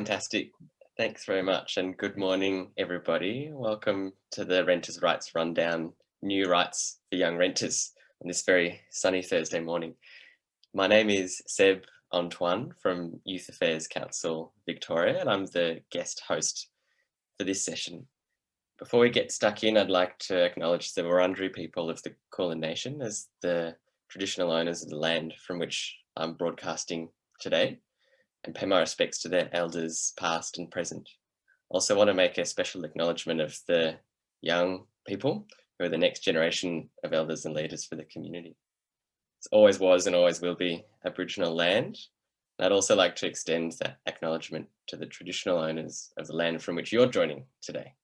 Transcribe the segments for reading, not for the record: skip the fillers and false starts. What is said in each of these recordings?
Fantastic. Thanks very much and good morning, everybody. Welcome to the Renters' Rights Rundown, New Rights for Young Renters on this very sunny Thursday morning. My name is Seb Antoine from Youth Affairs Council Victoria, and I'm the guest host for this session. Before we get stuck in, I'd like to acknowledge the Wurundjeri people of the Kulin Nation as the traditional owners of the land from which I'm broadcasting today, and pay my respects to their elders past and present. Also want to make a special acknowledgement of the young people who are the next generation of elders and leaders for the community. It always was and always will be Aboriginal land. And I'd also like to extend that acknowledgement to the traditional owners of the land from which you're joining today.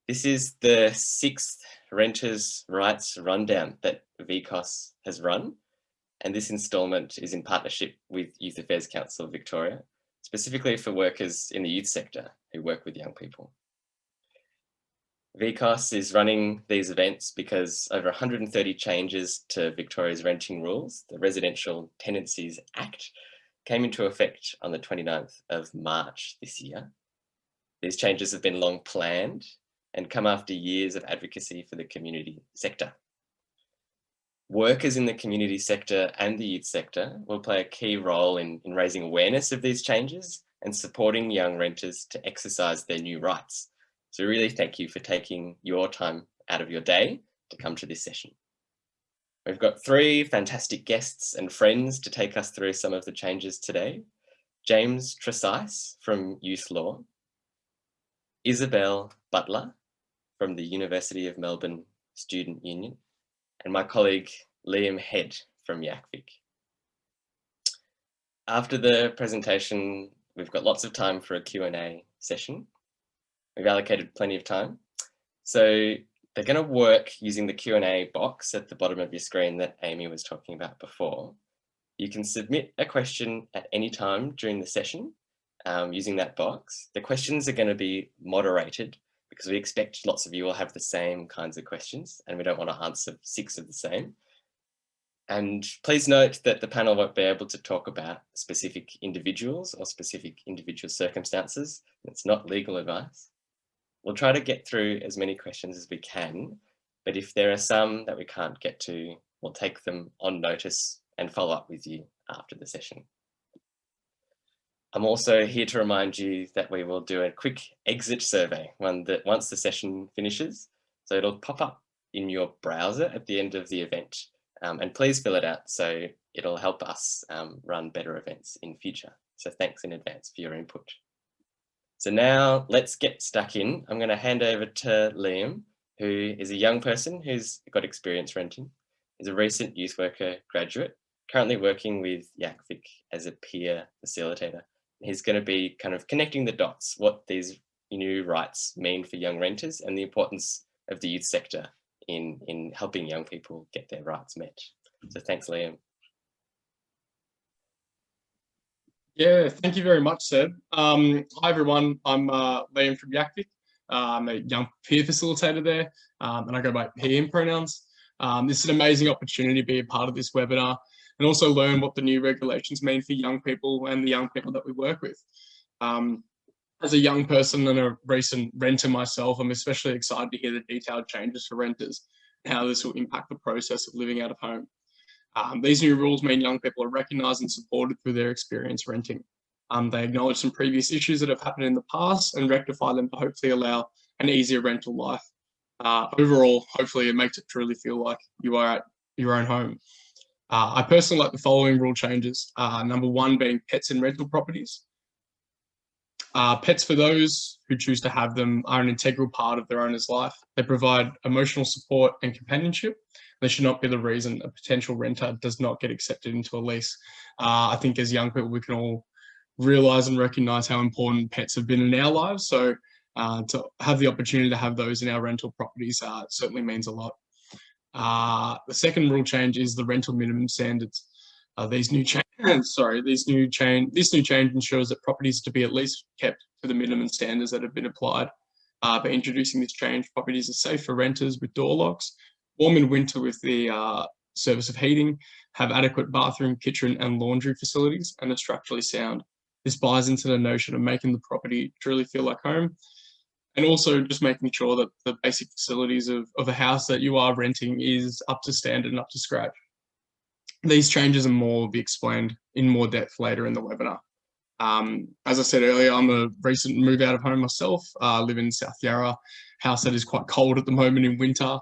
This is the 6th Renters' Rights Rundown that VCOS has run, and this instalment is in partnership with Youth Affairs Council Victoria, specifically for workers in the youth sector who work with young people. VCOS is running these events because over 130 changes to Victoria's renting rules, the Residential Tenancies Act, came into effect on the 29th of March this year. These changes have been long planned and come after years of advocacy for the community sector. Workers in the community sector and the youth sector will play a key role in raising awareness of these changes and supporting young renters to exercise their new rights. So really thank you for taking your time out of your day to come to this session. We've got 3 fantastic guests and friends to take us through some of the changes today. James Tresise from Youthlaw, Isabelle Butler from the University of Melbourne Student Union, and my colleague Liam Head from YACVic. After the presentation, we've got lots of time for a Q&A session. We've allocated plenty of time. So they're going to work using the Q&A box at the bottom of your screen that Amy was talking about before. You can submit a question at any time during the session using that box. The questions are going to be moderated because we expect lots of you will have the same kinds of questions and we don't want to answer 6 of the same. And please note that the panel won't be able to talk about specific individuals or specific individual circumstances. It's not legal advice. We'll try to get through as many questions as we can, but if there are some that we can't get to, we'll take them on notice and follow up with you after the session. I'm also here to remind you that we will do a quick exit survey, once the session finishes. So it'll pop up in your browser at the end of the event, and please fill it out so it'll help us run better events in future. So thanks in advance for your input. So now let's get stuck in. I'm going to hand over to Liam, who is a young person who's got experience renting. He's a recent youth worker graduate, currently working with YACVic as a peer facilitator. He's going to be kind of connecting the dots, what these new rights mean for young renters and the importance of the youth sector in helping young people get their rights met. So thanks, Liam. Yeah, thank you very much, Seb. Hi, everyone. I'm Liam from YACVic. I'm a young peer facilitator there, and I go by he, him pronouns. This is an amazing opportunity to be a part of this webinar and also learn what the new regulations mean for young people and the young people that we work with. As a young person and a recent renter myself, I'm especially excited to hear the detailed changes for renters and how this will impact the process of living out of home. These new rules mean young people are recognised and supported through their experience renting. They acknowledge some previous issues that have happened in the past and rectify them to hopefully allow an easier rental life. Overall, hopefully it makes it truly feel like you are at your own home. I personally like the following rule changes. Number 1 being pets in rental properties. Pets, for those who choose to have them, are an integral part of their owner's life. They provide emotional support and companionship. They should not be the reason a potential renter does not get accepted into a lease. I think as young people, we can all realise and recognise how important pets have been in our lives. So to have the opportunity to have those in our rental properties certainly means a lot. The second rule change is the rental minimum standards. This new change ensures that properties are to be at least kept to the minimum standards that have been applied. By introducing this change, properties are safe for renters with door locks, warm in winter with the service of heating, have adequate bathroom, kitchen and laundry facilities, and are structurally sound. This buys into the notion of making the property truly feel like home, and also just making sure that the basic facilities of a house that you are renting is up to standard and up to scratch. These changes and more will be explained in more depth later in the webinar. As I said earlier, I'm a recent move out of home myself. I live in South Yarra, house that is quite cold at the moment in winter.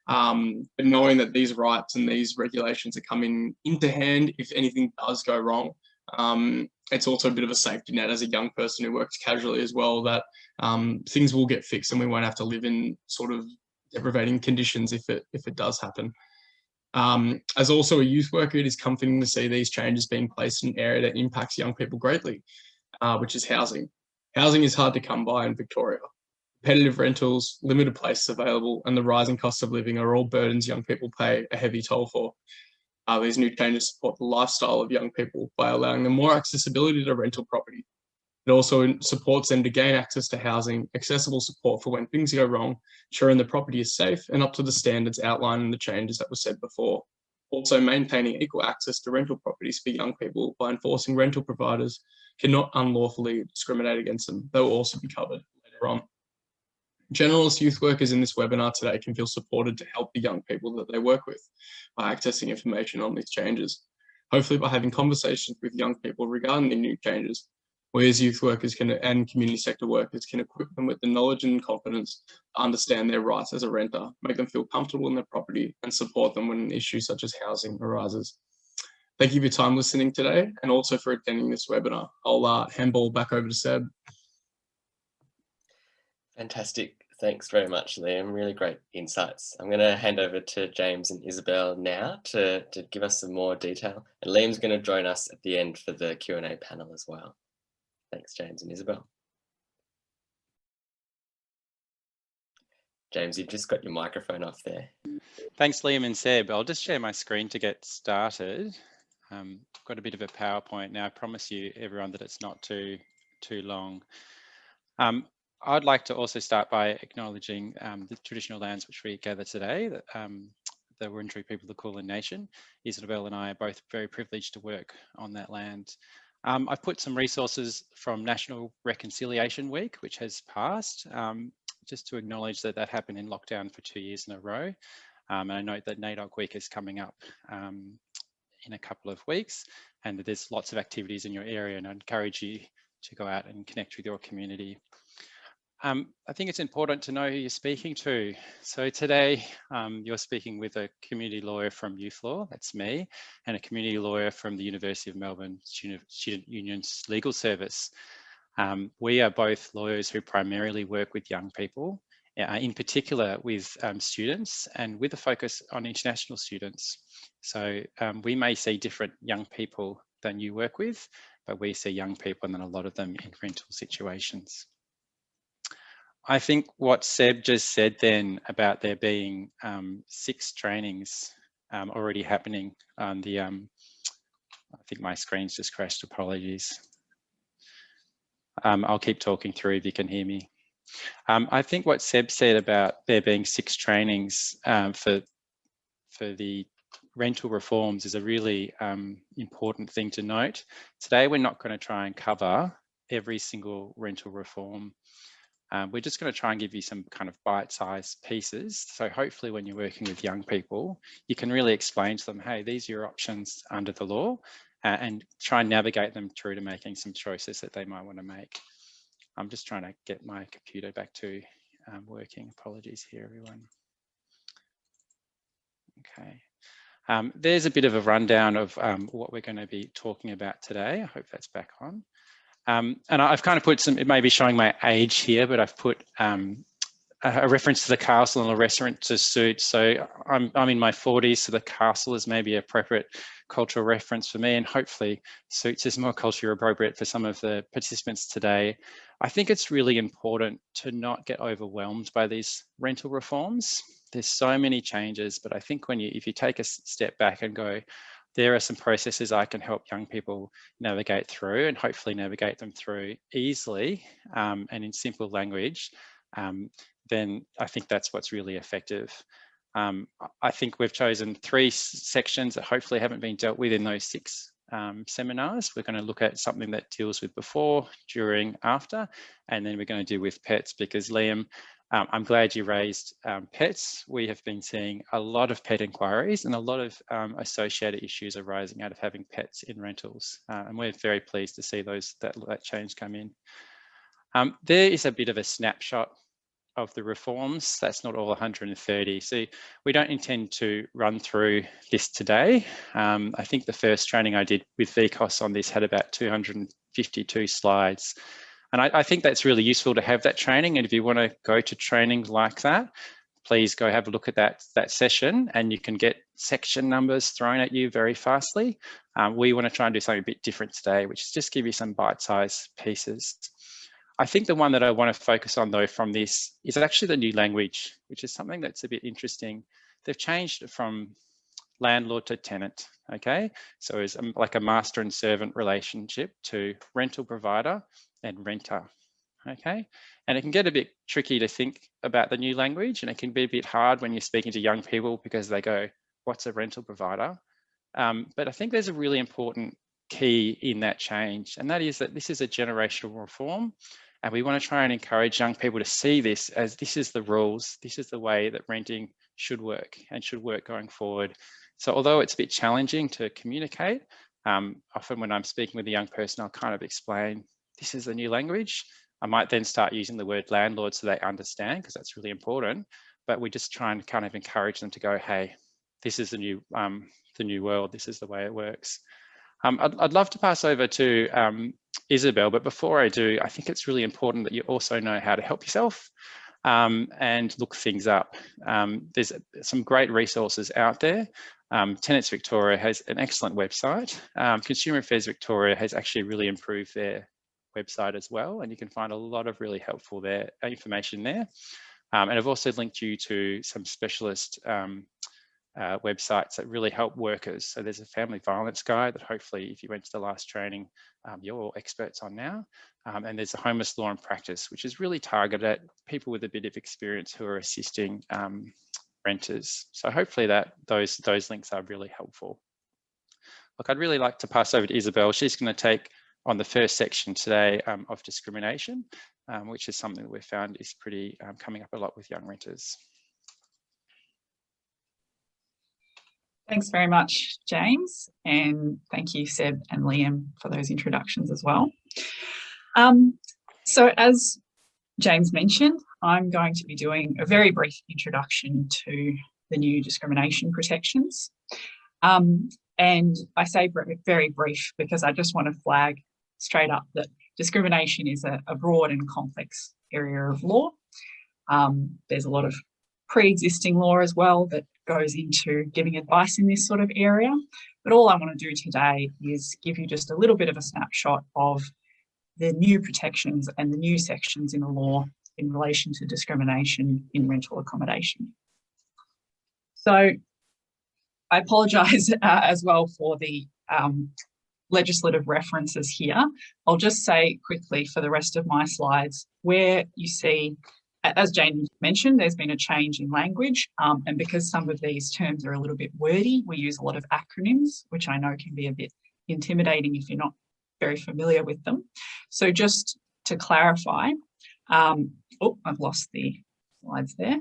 But knowing that these rights and these regulations are coming into hand if anything does go wrong, it's also a bit of a safety net as a young person who works casually as well, that things will get fixed and we won't have to live in sort of deprivating conditions if it does happen. As also a youth worker, it is comforting to see these changes being placed in an area that impacts young people greatly, which is housing. Housing is hard to come by in Victoria. Competitive rentals, limited places available, and the rising cost of living are all burdens young people pay a heavy toll for. These new changes support the lifestyle of young people by allowing them more accessibility to rental property. It also supports them to gain access to housing, accessible support for when things go wrong, ensuring the property is safe and up to the standards outlined in the changes that were said before. Also maintaining equal access to rental properties for young people by enforcing rental providers cannot unlawfully discriminate against them. They will also be covered later on. Generalist youth workers in this webinar today can feel supported to help the young people that they work with by accessing information on these changes. Hopefully by having conversations with young people regarding the new changes, we as youth workers and community sector workers can equip them with the knowledge and confidence to understand their rights as a renter, make them feel comfortable in their property, and support them when an issue such as housing arises. Thank you for your time listening today and also for attending this webinar. I'll handball back over to Seb. Fantastic. Thanks very much, Liam. Really great insights. I'm going to hand over to James and Isabelle now to give us some more detail. And Liam's going to join us at the end for the Q&A panel as well. Thanks, James and Isabelle. James, you've just got your microphone off there. Thanks, Liam and Seb. I'll just share my screen to get started. I've got a bit of a PowerPoint now. I promise you, everyone, that it's not too long. I'd like to also start by acknowledging the traditional lands which we gather today, the Wurundjeri people of the Kulin Nation. Isabelle and I are both very privileged to work on that land. I've put some resources from National Reconciliation Week, which has passed, just to acknowledge that that happened in lockdown for 2 years in a row. And I note that NAIDOC Week is coming up in a couple of weeks, and that there's lots of activities in your area, and I encourage you to go out and connect with your community. I think it's important to know who you're speaking to. So today you're speaking with a community lawyer from Youthlaw, that's me, and a community lawyer from the University of Melbourne Student Union's Legal Service. We are both lawyers who primarily work with young people, in particular with students, and with a focus on international students. So we may see different young people than you work with, but we see young people, and then a lot of them in rental situations. I think what Seb just said then about there being 6 trainings already happening on the, I think my screen's just crashed, apologies. I'll keep talking through if you can hear me. I think what Seb said about there being 6 trainings for the rental reforms is a really important thing to note. Today, we're not going to try and cover every single rental reform. We're just going to try and give you some kind of bite-sized pieces. So hopefully when you're working with young people, you can really explain to them, hey, these are your options under the law, and try and navigate them through to making some choices that they might want to make. I'm just trying to get my computer back to working. Apologies here, everyone. Okay. There's a bit of a rundown of what we're going to be talking about today. I hope that's back on. And I've kind of put some, it may be showing my age here, but I've put a reference to the castle and a restaurant to suit. So I'm in my 40s, so the castle is maybe an appropriate cultural reference for me, and hopefully suits is more culturally appropriate for some of the participants today. I think it's really important to not get overwhelmed by these rental reforms. There's so many changes, but I think if you take a step back and go, there are some processes I can help young people navigate through, and hopefully navigate them through easily and in simple language, then I think that's what's really effective. I think we've chosen 3 sections that hopefully haven't been dealt with in those 6 seminars. We're going to look at something that deals with before, during, after, and then we're going to deal with pets, because Liam, I'm glad you raised pets. We have been seeing a lot of pet inquiries and a lot of associated issues arising out of having pets in rentals. And we're very pleased to see that change come in. There is a bit of a snapshot of the reforms. That's not all 130. So we don't intend to run through this today. I think the first training I did with VCOS on this had about 252 slides. And I think that's really useful to have that training. And if you want to go to training like that, please go have a look at that session, and you can get section numbers thrown at you very fastly. We want to try and do something a bit different today, which is just give you some bite-sized pieces. I think the one that I want to focus on though from this is actually the new language, which is something that's a bit interesting. They've changed it from landlord to tenant, okay? So it's like a master and servant relationship to rental provider and renter, okay? And it can get a bit tricky to think about the new language, and it can be a bit hard when you're speaking to young people because they go, what's a rental provider? But I think there's a really important key in that change, and that is that this is a generational reform, and we want to try and encourage young people to see this as this is the rules, this is the way that renting should work and should work going forward. So although it's a bit challenging to communicate, often when I'm speaking with a young person, I'll kind of explain, this is the new language. I might then start using the word landlord so they understand, because that's really important. But we just try and kind of encourage them to go, hey, this is the new world, this is the way it works. I'd love to pass over to Isabelle, but before I do, I think it's really important that you also know how to help yourself and look things up. There's some great resources out there. Tenants Victoria has an excellent website. Consumer Affairs Victoria has actually really improved their website as well, and you can find a lot of really helpful information there. And I've also linked you to some specialist websites that really help workers. So there's a family violence guide that hopefully if you went to the last training, you're all experts on now. And there's a homeless law and practice, which is really targeted at people with a bit of experience who are assisting renters. So hopefully those links are really helpful. Look, I'd really like to pass over to Isabelle. She's going to take on the first section today of discrimination, which is something that we've found is pretty coming up a lot with young renters. Thanks very much, James, and thank you, Seb and Liam, for those introductions as well. So as James mentioned, I'm going to be doing a very brief introduction to the new discrimination protections. And I say very brief because I just want to flag straight up that discrimination is a broad and complex area of law. There's a lot of pre-existing law as well that goes into giving advice in this sort of area. But all I want to do today is give you just a little bit of a snapshot of the new protections and the new sections in the law in relation to discrimination in rental accommodation. So I apologise as well for the legislative references here. I'll just say quickly for the rest of my slides where you see, as Jane mentioned, there's been a change in language, and because some of these terms are a little bit wordy, we use a lot of acronyms, which I know can be a bit intimidating if you're not very familiar with them. So just to clarify, oh, I've lost the slides there.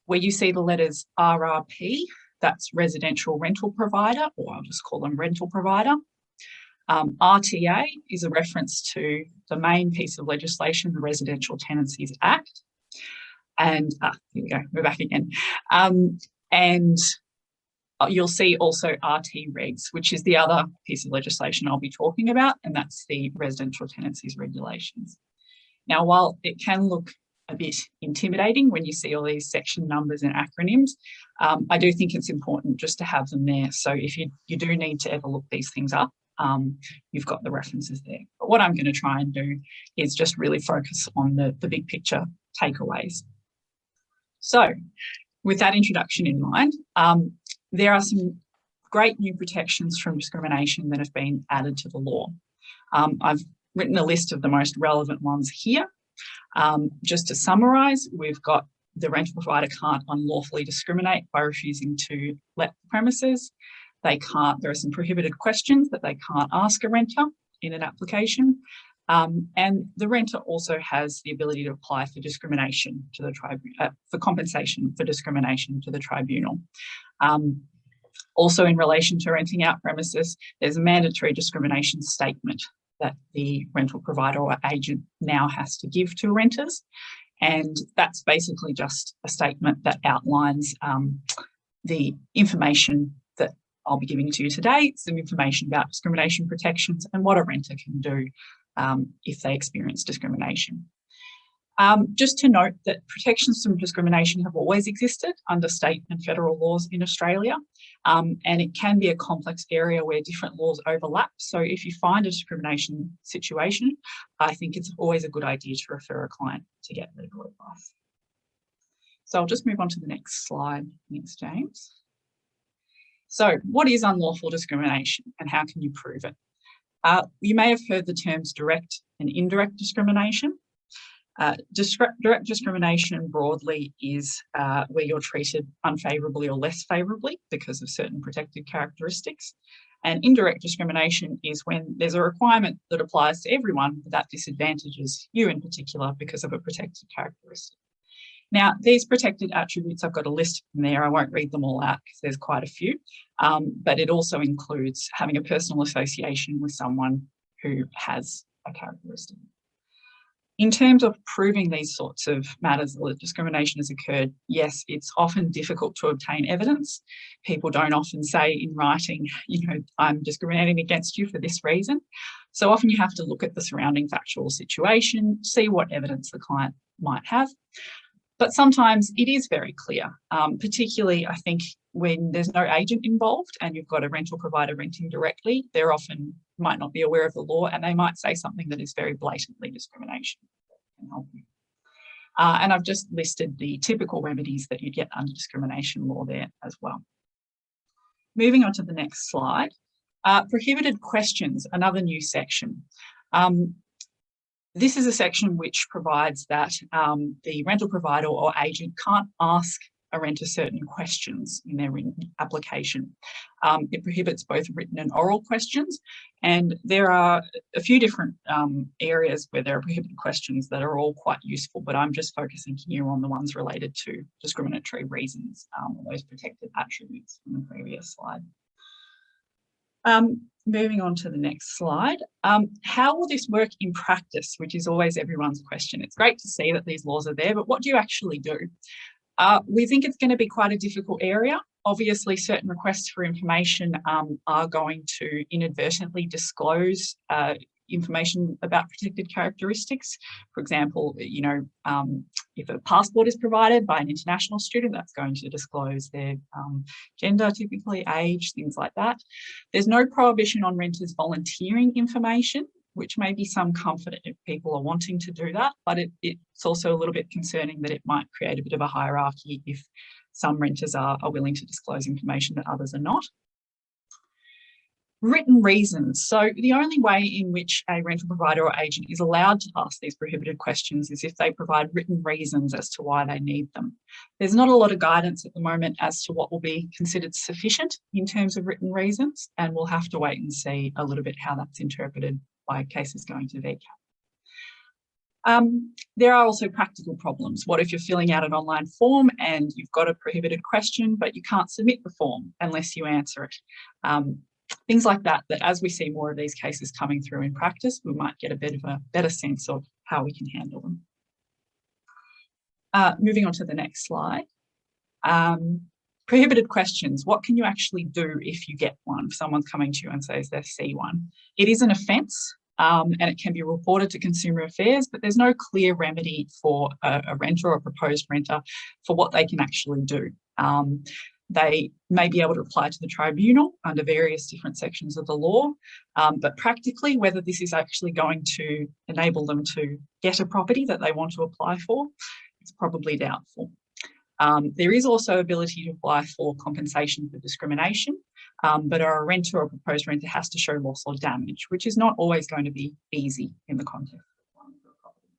Where you see the letters RRP, that's residential rental provider, or I'll just call them rental provider. RTA is a reference to the main piece of legislation, the Residential Tenancies Act. And here we go, we're back again. And you'll see also RT Regs, which is the other piece of legislation I'll be talking about, and that's the Residential Tenancies Regulations. Now, while it can look a bit intimidating when you see all these section numbers and acronyms, I do think it's important just to have them there. So if you do need to ever look these things up, you've got the references there. But what I'm going to try and do is just really focus on the big picture takeaways. So with that introduction in mind, there are some great new protections from discrimination that have been added to the law. I've written a list of the most relevant ones here. Just to summarise, we've got the rental provider can't unlawfully discriminate by refusing to let the premises. There are some prohibited questions that they can't ask a renter in an application. And the renter also has the ability to apply for discrimination to the tribunal, for compensation for discrimination to the tribunal. Also, in relation to renting out premises, there's a mandatory discrimination statement that the rental provider or agent now has to give to renters. And that's basically just a statement that outlines the information that I'll be giving to you today, some information about discrimination protections and what a renter can do if they experience discrimination. Just to note that protections from discrimination have always existed under state and federal laws in Australia, and it can be a complex area where different laws overlap. So if you find a discrimination situation, I think it's always a good idea to refer a client to get legal advice. So I'll just move on to the next slide. Thanks, James. So what is unlawful discrimination and how can you prove it? You may have heard the terms direct and indirect discrimination. Direct discrimination broadly is where you're treated unfavourably or less favourably because of certain protected characteristics. And indirect discrimination is when there's a requirement that applies to everyone but that disadvantages you in particular because of a protected characteristic. Now, these protected attributes, I've got a list from there. I won't read them all out because there's quite a few, but it also includes having a personal association with someone who has a characteristic. In terms of proving these sorts of matters that discrimination has occurred, yes, it's often difficult to obtain evidence. People don't often say in writing, you know, I'm discriminating against you for this reason. So often you have to look at the surrounding factual situation, see what evidence the client might have. But sometimes it is very clear, particularly I think when there's no agent involved and you've got a rental provider renting directly, they often might not be aware of the law and they might say something that is very blatantly discrimination. And I've just listed the typical remedies that you get under discrimination law there as well. Moving on to the next slide. Prohibited questions, another new section. This is a section which provides that the rental provider or agent can't ask a renter certain questions in their application. It prohibits both written and oral questions, and there are a few different areas where there are prohibited questions that are all quite useful, but I'm just focusing here on the ones related to discriminatory reasons, those protected attributes from the previous slide. Moving on to the next slide. How will this work in practice, which is always everyone's question. It's great to see that these laws are there, but what do you actually do? We think it's going to be quite a difficult area. Obviously, certain requests for information are going to inadvertently disclose information about protected characteristics. For example, you know, if a passport is provided by an international student, that's going to disclose their gender, typically age, things like that. There's no prohibition on renters volunteering information, which may be some comfort if people are wanting to do that, but it's also a little bit concerning that it might create a bit of a hierarchy if some renters are willing to disclose information that others are not. Written reasons. So the only way in which a rental provider or agent is allowed to ask these prohibited questions is if they provide written reasons as to why they need them. There's not a lot of guidance at the moment as to what will be considered sufficient in terms of written reasons, and we'll have to wait and see a little bit how that's interpreted by cases going to VCAT. There are also practical problems. What if you're filling out an online form and you've got a prohibited question, but you can't submit the form unless you answer it? Things like that, that as we see more of these cases coming through in practice, we might get a bit of a better sense of how we can handle them. Moving on to the next slide. Prohibited questions. What can you actually do if you get one? If someone's coming to you and says they see one. It is an offence and it can be reported to Consumer Affairs, but there's no clear remedy for a renter or a proposed renter for what they can actually do. They may be able to apply to the tribunal under various different sections of the law, but practically whether this is actually going to enable them to get a property that they want to apply for, it's probably doubtful. There is also ability to apply for compensation for discrimination, but a renter or proposed renter has to show loss or damage, which is not always going to be easy in the context of applying for a property.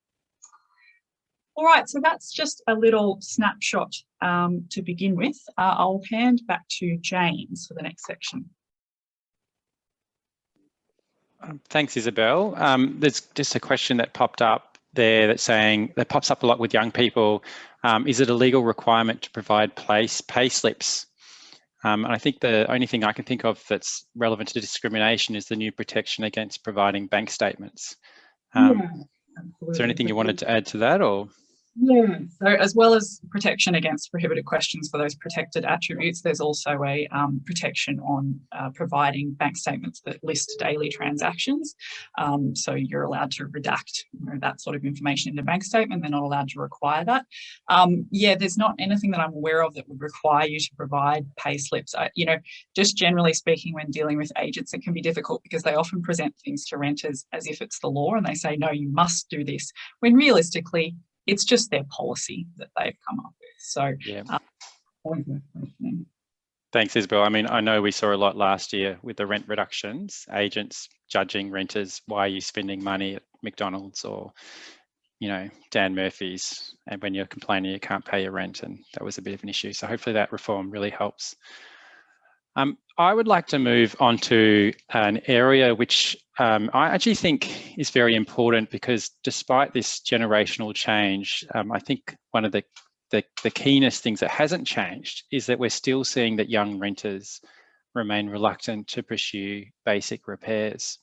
All right, so that's just a little snapshot to begin with. I'll hand back to James for the next section. Thanks, Isabelle. There's just a question that popped up there that pops up a lot with young people. Is it a legal requirement to provide pay slips? And I think the only thing I can think of that's relevant to discrimination is the new protection against providing bank statements. Is there anything you wanted to add to that, or? Yeah, so as well as protection against prohibited questions for those protected attributes, there's also a protection on providing bank statements that list daily transactions. So you're allowed to redact that sort of information in a bank statement. They're not allowed to require that. Yeah, there's not anything that I'm aware of that would require you to provide pay slips. Just generally speaking, when dealing with agents, it can be difficult because they often present things to renters as if it's the law and they say, no, you must do this, when realistically, it's just their policy that they've come up with. So, yeah. Always worth questioning. Thanks, Isabelle. I mean, I know we saw a lot last year with the rent reductions, agents judging renters, why are you spending money at McDonald's or, Dan Murphy's, and when you're complaining you can't pay your rent, and that was a bit of an issue. So hopefully that reform really helps. I would like to move on to an area which I actually think is very important, because despite this generational change, I think one of the keenest things that hasn't changed is that we're still seeing that young renters remain reluctant to pursue basic repairs.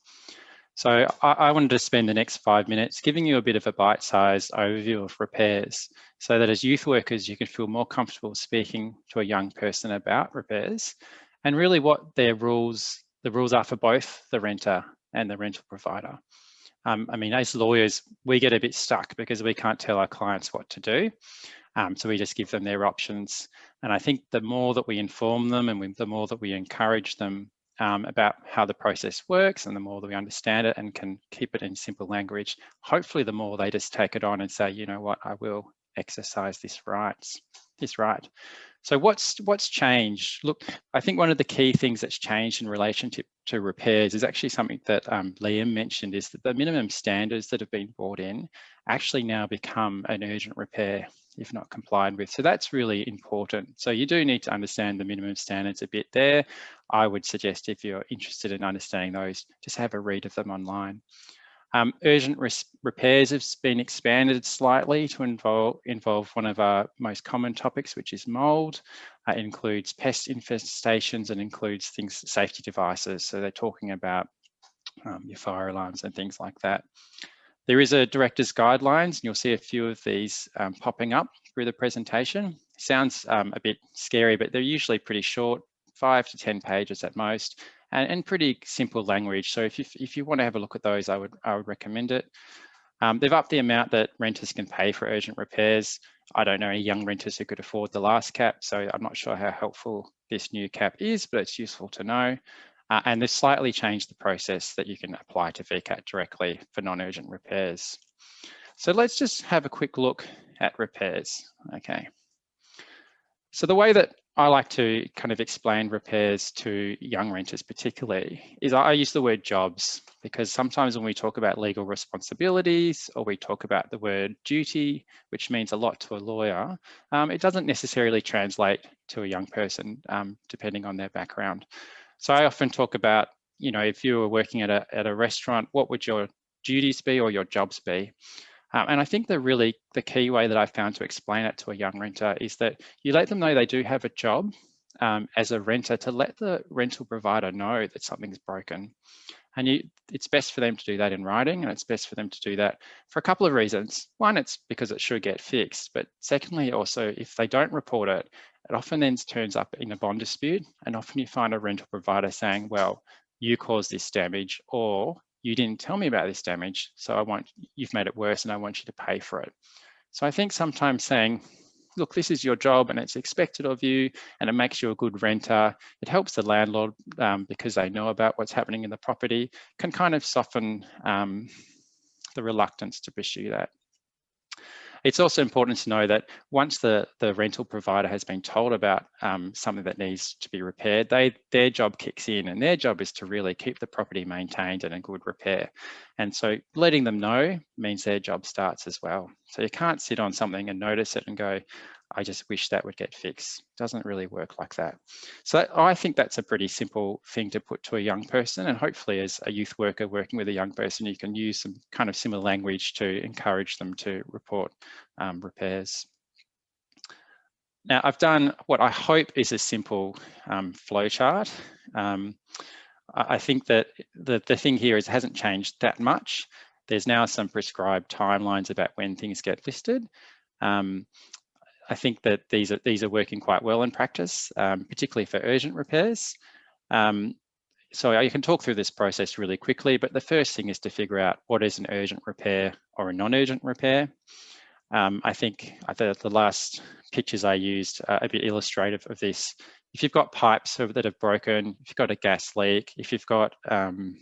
So I wanted to spend the next 5 minutes giving you a bit of a bite-sized overview of repairs, so that as youth workers, you can feel more comfortable speaking to a young person about repairs, and really what the rules are for both the renter and the rental provider. I mean, as lawyers, we get a bit stuck because we can't tell our clients what to do. So we just give them their options. And I think the more that we inform them and the more that we encourage them about how the process works, and the more that we understand it and can keep it in simple language, hopefully the more they just take it on and say, you know what, I will exercise this right. So what's changed? Look, I think one of the key things that's changed in relation to repairs is actually something that Liam mentioned, is that the minimum standards that have been brought in actually now become an urgent repair if not complied with. So that's really important. So you do need to understand the minimum standards a bit there. I would suggest, if you're interested in understanding those, just have a read of them online. Urgent repairs have been expanded slightly to involve one of our most common topics, which is mold. It includes pest infestations and includes safety devices. So they're talking about your fire alarms and things like that. There is a director's guidelines, and you'll see a few of these popping up through the presentation. Sounds a bit scary, but they're usually pretty short, 5 to 10 pages at most, and pretty simple language. So if you want to have a look at those, I would recommend it. They've upped the amount that renters can pay for urgent repairs. I don't know any young renters who could afford the last cap, so I'm not sure how helpful this new cap is, but it's useful to know. And they've slightly changed the process that you can apply to VCAT directly for non-urgent repairs. So let's just have a quick look at repairs. Okay. So the way that I like to kind of explain repairs to young renters particularly is I use the word jobs, because sometimes when we talk about legal responsibilities or we talk about the word duty, which means a lot to a lawyer, it doesn't necessarily translate to a young person depending on their background. So I often talk about, if you were working at a restaurant, what would your duties be or your jobs be? And I think the key way that I've found to explain it to a young renter is that you let them know they do have a job as a renter, to let the rental provider know that something's broken. And it's best for them to do that in writing, and it's best for them to do that for a couple of reasons. One, it's because it should get fixed. But secondly, also, if they don't report it, it often then turns up in a bond dispute. And often you find a rental provider saying, well, you caused this damage, or you didn't tell me about this damage, so you've made it worse and I want you to pay for it. So I think sometimes saying, look, this is your job and it's expected of you, and it makes you a good renter. It helps the landlord because they know about what's happening in the property, can kind of soften the reluctance to pursue that. It's also important to know that once the rental provider has been told about something that needs to be repaired, their job kicks in, and their job is to really keep the property maintained and in good repair. And so letting them know means their job starts as well. So you can't sit on something and notice it and go, I just wish that would get fixed. It doesn't really work like that. So I think that's a pretty simple thing to put to a young person. And hopefully as a youth worker working with a young person, you can use some kind of similar language to encourage them to report repairs. Now, I've done what I hope is a simple flow chart. I think that the thing here is it hasn't changed that much. There's now some prescribed timelines about when things get listed. I think that these are working quite well in practice, particularly for urgent repairs. So you can talk through this process really quickly, but the first thing is to figure out what is an urgent repair or a non-urgent repair. I think the last pictures I used are a bit illustrative of this. If you've got pipes that have broken, if you've got a gas leak, if you've got one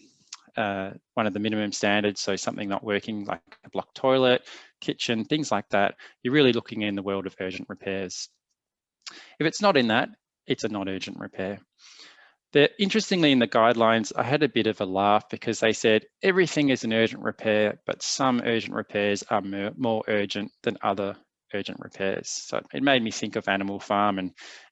of the minimum standards, so something not working like a blocked toilet, kitchen, things like that, you're really looking in the world of urgent repairs. If it's not in that, it's a non-urgent repair. Interestingly, in the guidelines, I had a bit of a laugh because they said everything is an urgent repair, but some urgent repairs are more urgent than other urgent repairs. So it made me think of Animal Farm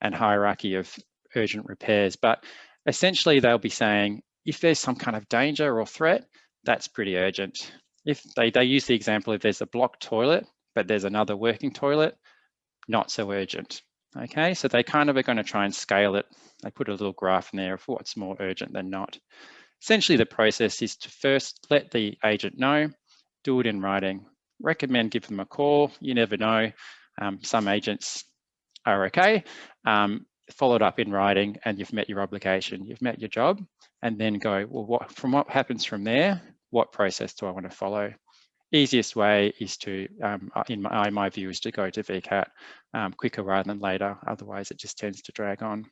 and hierarchy of urgent repairs. But essentially, they'll be saying, if there's some kind of danger or threat, that's pretty urgent. If they use the example, if there's a blocked toilet, but there's another working toilet, not so urgent. Okay, so they kind of are going to try and scale it. They put a little graph in there of what's more urgent than not. Essentially, the process is to first let the agent know, do it in writing. Recommend give them a call. You never know. Some agents are okay. Followed up in writing, and you've met your obligation, you've met your job, and then go, well, what happens from there? What process do I want to follow? Easiest way is to, in my view, is to go to VCAT quicker rather than later. Otherwise, it just tends to drag on.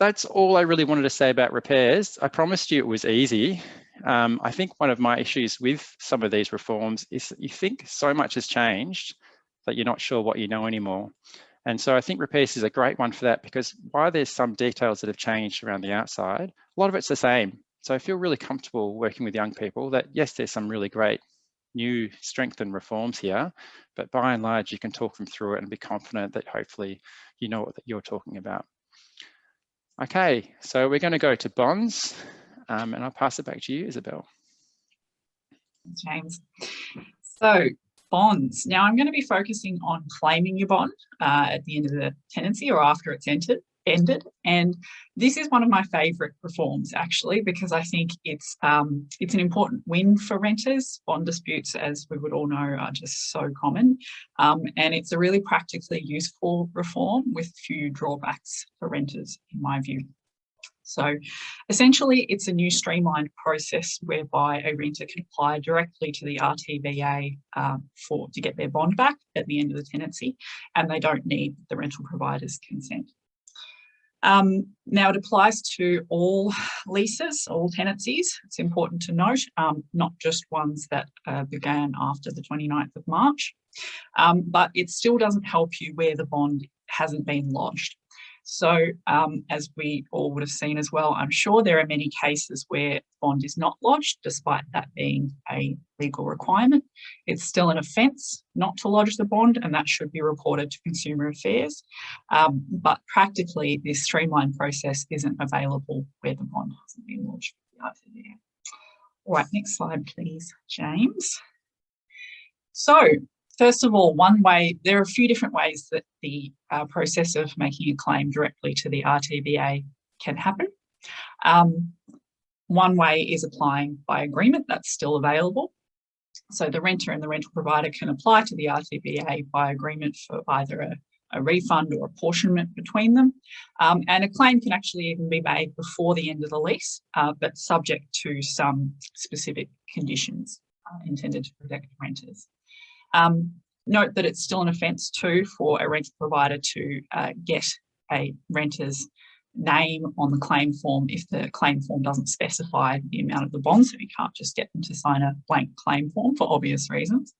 That's all I really wanted to say about repairs. I promised you it was easy. I think one of my issues with some of these reforms is that you think so much has changed that you're not sure what you know anymore. And so I think repairs is a great one for that, because while there's some details that have changed around the outside, a lot of it's the same. So I feel really comfortable working with young people that, yes, there's some really great new strengthened reforms here, but by and large, you can talk them through it and be confident that hopefully you know what you're talking about. Okay, so we're going to go to bonds, and I'll pass it back to you, Isabelle. James. So bonds. Now I'm going to be focusing on claiming your bond at the end of the tenancy or after it's ended. And this is one of my favourite reforms, actually, because I think it's an important win for renters. Bond disputes, as we would all know, are just so common. And it's a really practically useful reform with few drawbacks for renters, in my view. So essentially, it's a new streamlined process whereby a renter can apply directly to the Rtba to get their bond back at the end of the tenancy, and they don't need the rental provider's consent. Now it applies to all leases, all tenancies. It's important to note, not just ones that began after the 29th of March, but it still doesn't help you where the bond hasn't been lodged. So as we all would have seen as well, I'm sure there are many cases where bond is not lodged, despite that being a legal requirement. It's still an offence not to lodge the bond, and that should be reported to Consumer Affairs. But practically, this streamlined process isn't available where the bond hasn't been lodged. All right, next slide, please, James. So, first of all, there are a few different ways that the process of making a claim directly to the Rtba can happen. One way is applying by agreement. That's still available. So the renter and the rental provider can apply to the Rtba by agreement for either a refund or apportionment between them. And a claim can actually even be made before the end of the lease, but subject to some specific conditions intended to protect renters. Note that it's still an offence too for a rental provider to get a renter's name on the claim form if the claim form doesn't specify the amount of the bond, so you can't just get them to sign a blank claim form for obvious reasons.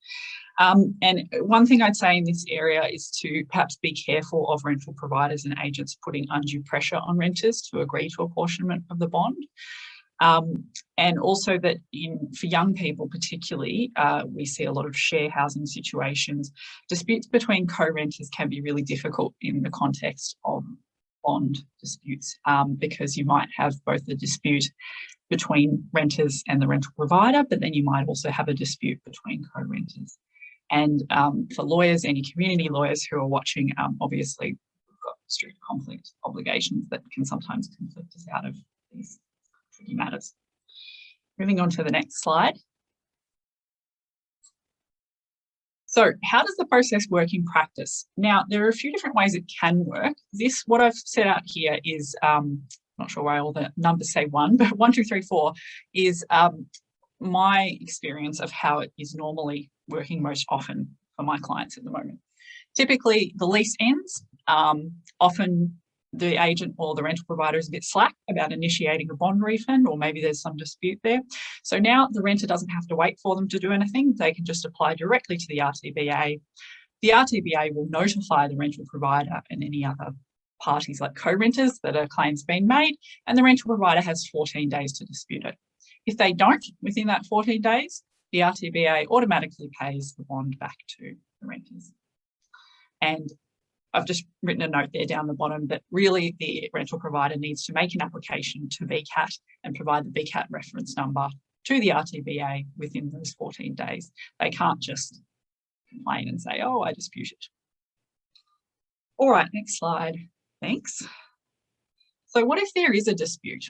And one thing I'd say in this area is to perhaps be careful of rental providers and agents putting undue pressure on renters to agree to apportionment of the bond. And also that for young people particularly, we see a lot of share housing situations. Disputes between co-renters can be really difficult in the context of bond disputes, because you might have both a dispute between renters and the rental provider, but then you might also have a dispute between co-renters. And for lawyers, any community lawyers who are watching, obviously we've got strict conflict obligations that can sometimes conflict us out of these tricky matters. Moving on to the next slide. So how does the process work in practice? Now, there are a few different ways it can work. What I've set out here is, not sure why all the numbers say 1, but 1, 2, 3, 4 is my experience of how it is normally working most often for my clients at the moment. Typically, the lease ends. Often the agent or the rental provider is a bit slack about initiating a bond refund, or maybe there's some dispute there. So now the renter doesn't have to wait for them to do anything. They can just apply directly to the Rtba. The Rtba will notify the rental provider and any other parties like co-renters that a claim's been made, and the rental provider has 14 days to dispute it. If they don't within that 14 days, the Rtba automatically pays the bond back to the renters. And I've just written a note there down the bottom that really the rental provider needs to make an application to VCAT and provide the VCAT reference number to the Rtba within those 14 days. They can't just complain and say, oh, I dispute it. All right, next slide. Thanks. So what if there is a dispute?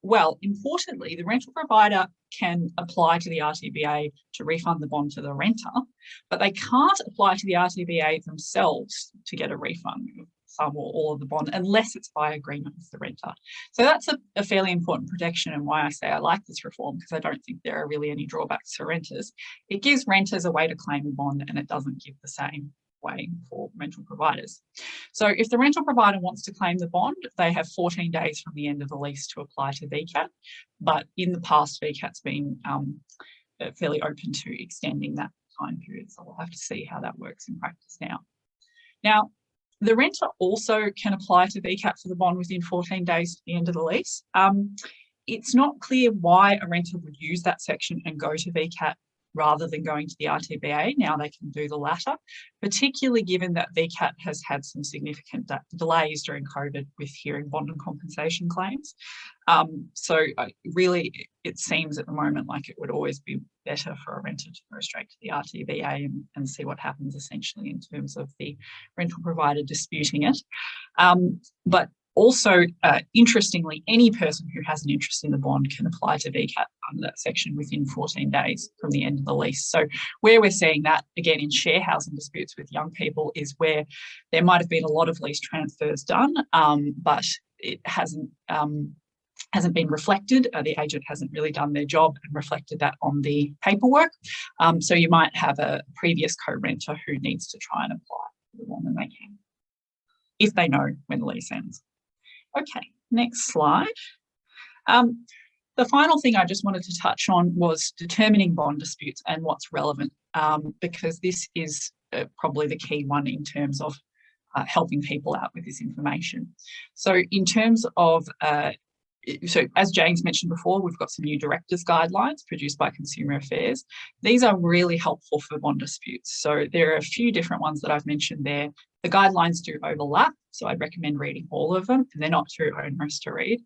Well, importantly, the rental provider can apply to the Rtba to refund the bond to the renter, but they can't apply to the Rtba themselves to get a refund of some or all of the bond unless it's by agreement with the renter. So that's a fairly important protection, and why I say I like this reform, because I don't think there are really any drawbacks for renters. It gives renters a way to claim a bond, and it doesn't give the same way for rental providers. So if the rental provider wants to claim the bond, they have 14 days from the end of the lease to apply to VCAT. But in the past, VCAT's been fairly open to extending that time period. So we'll have to see how that works in practice now. Now, the renter also can apply to VCAT for the bond within 14 days to the end of the lease. It's not clear why a renter would use that section and go to VCAT rather than going to the Rtba. Now they can do the latter, particularly given that VCAT has had some significant delays during COVID with hearing bond and compensation claims. So really, it seems at the moment like it would always be better for a renter to go straight to the Rtba and see what happens essentially in terms of the rental provider disputing it. But also, interestingly, any person who has an interest in the bond can apply to VCAT under that section within 14 days from the end of the lease. So where we're seeing that, again, in share housing disputes with young people is where there might have been a lot of lease transfers done, but it hasn't been reflected. The agent hasn't really done their job and reflected that on the paperwork. So you might have a previous co-renter who needs to try and apply for the bond, and they can, if they know when the lease ends. Okay, next slide. The final thing I just wanted to touch on was determining bond disputes and what's relevant, because this is probably the key one in terms of helping people out with this information. So in terms of, so as James mentioned before, we've got some new directors guidelines produced by Consumer Affairs. These are really helpful for bond disputes. So there are a few different ones that I've mentioned there. The guidelines do overlap, so I'd recommend reading all of them, and they're not too onerous to read.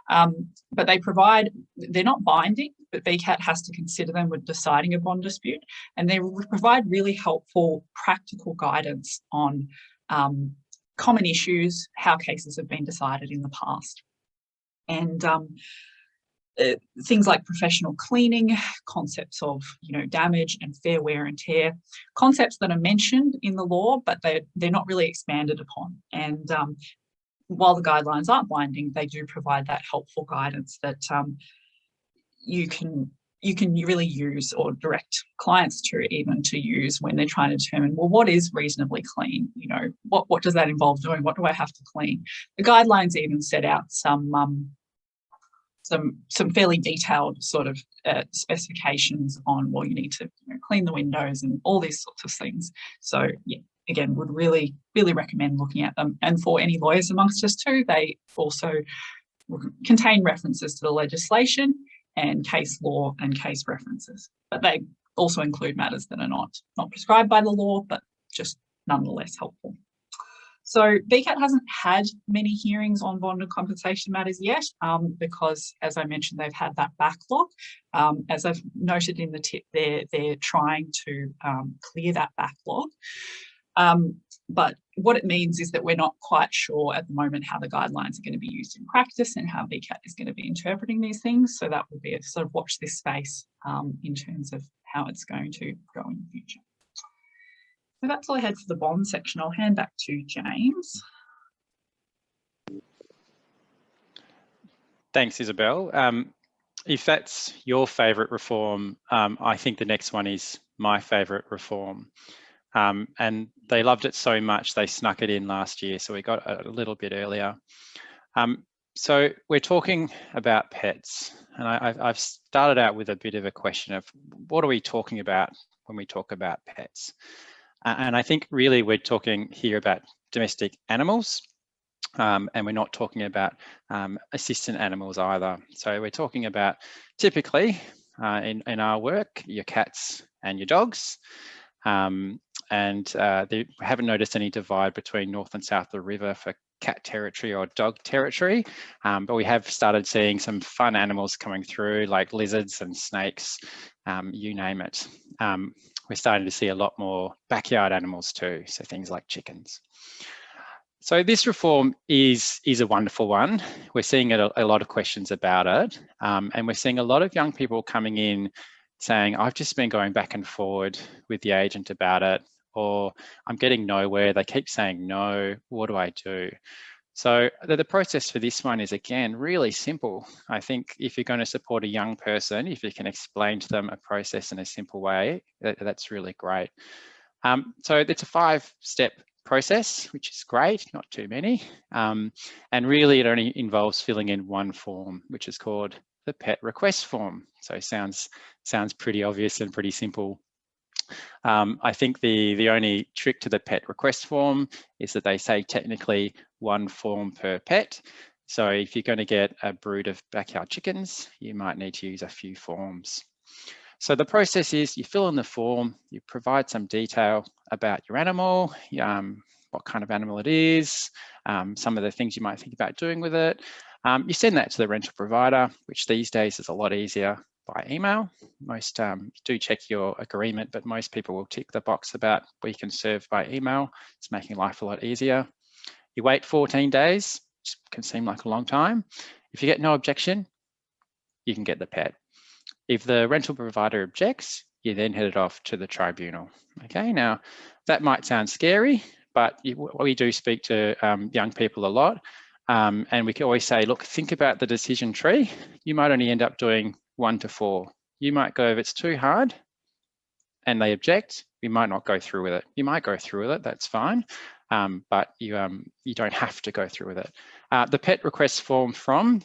But they're not binding, but VCAT has to consider them when deciding a bond dispute, and they provide really helpful practical guidance on common issues, how cases have been decided in the past. And things like professional cleaning, concepts of damage and fair wear and tear, concepts that are mentioned in the law, but they're not really expanded upon. And while the guidelines aren't binding, they do provide that helpful guidance that you can really use, or direct clients to even to use when they're trying to determine, well, what is reasonably clean? What does that involve doing? What do I have to clean? The guidelines even set out some fairly detailed sort of specifications on, well, you need to clean the windows and all these sorts of things. So yeah, again, would really, really recommend looking at them. And for any lawyers amongst us too, they also contain references to the legislation and case law and case references. But they also include matters that are not prescribed by the law, but just nonetheless helpful. So VCAT hasn't had many hearings on bond and compensation matters yet, because, as I mentioned, they've had that backlog. As I've noted in the tip, they're trying to clear that backlog. But what it means is that we're not quite sure at the moment how the guidelines are going to be used in practice and how VCAT is going to be interpreting these things. So that will be a sort of watch this space in terms of how it's going to go in the future. So that's all I had for the bond section. I'll hand back to James. Thanks, Isabelle. If that's your favourite reform, I think the next one is my favourite reform. And they loved it so much, they snuck it in last year, so we got a little bit earlier. So we're talking about pets, and I've started out with a bit of a question of what are we talking about when we talk about pets? And I think really we're talking here about domestic animals, and we're not talking about assistant animals either. So we're talking about typically in our work, your cats and your dogs. They haven't noticed any divide between north and south of the river for cat territory or dog territory, but we have started seeing some fun animals coming through like lizards and snakes, you name it. We're starting to see a lot more backyard animals too, so things like chickens. So this reform is a wonderful one. We're seeing a lot of questions about it, and we're seeing a lot of young people coming in saying, I've just been going back and forward with the agent about it, or I'm getting nowhere. They keep saying no, what do I do? So the process for this one is, again, really simple. I think if you're going to support a young person, if you can explain to them a process in a simple way, that's really great. So it's a 5-step process, which is great, not too many. And really it only involves filling in one form, which is called the pet request form. So sounds pretty obvious and pretty simple. I think the only trick to the pet request form is that they say technically one form per pet. So if you're going to get a brood of backyard chickens, you might need to use a few forms. So the process is you fill in the form, you provide some detail about your animal, what kind of animal it is, some of the things you might think about doing with it. You send that to the rental provider, which these days is a lot easier by email. Most do check your agreement, but most people will tick the box about we can serve by email. It's making life a lot easier. You wait 14 days, which can seem like a long time. If you get no objection, you can get the pet. If the rental provider objects, you then head it off to the tribunal. Okay, now that might sound scary, but we do speak to young people a lot. And we can always say, look, think about the decision tree. You might only end up doing 1 to 4. You might go, if it's too hard and they object, you might not go through with it. You might go through with it, that's fine. But you don't have to go through with it. The pet request form